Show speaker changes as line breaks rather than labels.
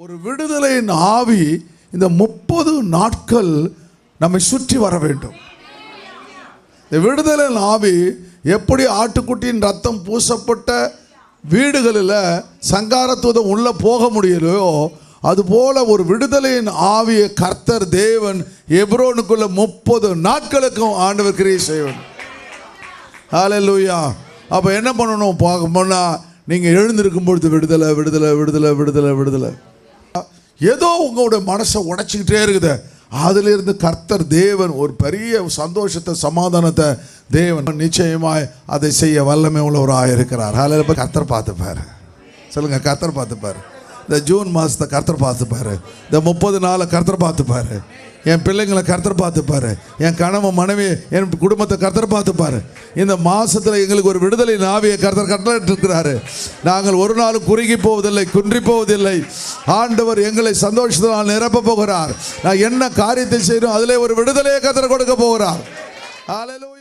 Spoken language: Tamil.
ஒரு விடுதலையின் ஆவி இந்த 30 நாட்கள் நம்மை சுற்றி வர வேண்டும். இந்த விடுதலையின் ஆவி எப்படி ஆட்டுக்குட்டியின் ரத்தம் பூசப்பட்ட வீடுகளில் சங்காரத்துவம் உள்ள போக முடியலையோ அதுபோல ஒரு விடுதலையின் ஆவியை கர்த்தர் தேவன் எப்ரோனுக்குள்ள 30 நாட்களுக்கும் ஆண்டவர் கிரியை செய்வார். ஹல்லேலூயா. அப்போ என்ன பண்ணணும் பார்க்கணும்னா, நீங்கள் எழுந்திருக்கும் பொழுது விடுதலை விடுதலை விடுதலை விடுதலை விடுதலை. ஏதோ உங்களுடைய மனசை உடைச்சிக்கிட்டே இருக்குது, அதிலிருந்து கர்த்தர் தேவன் ஒரு பெரிய சந்தோஷத்தை சமாதானத்தை தேவன் நிச்சயமாய் அதை செய்ய வல்லமை உள்ளவராக இருக்கிறார். அதில் கர்த்தர் பார்த்துப்பாரு. சொல்லுங்க, கர்த்தர் பார்த்துப்பாரு. இந்த ஜூன் மாதத்தை கர்த்தர் பார்த்துப்பாரு. இந்த 30 நாளை கர்த்தர் பார்த்துப்பாரு. என் பிள்ளைங்களை கர்த்தர் பார்த்துப்பாரு. என் கணவன் மனைவி என் குடும்பத்தை கர்த்தர் பார்த்துப்பாரு. இந்த மாதத்தில் எங்களுக்கு ஒரு விடுதலை ஆவியை கர்த்தர் கட்டளையிட்டு இருக்கிறாரு. நாங்கள் ஒரு நாளும் குறுகி போவதில்லை, குன்றி போவதில்லை. ஆண்டவர் எங்களை சந்தோஷத்தினால் நிரப்ப போகிறார். நான் என்ன காரியத்தை செய்யணும் அதிலே ஒரு விடுதலையை கர்த்தர் கொடுக்க போகிறார். ஹல்லேலூயா.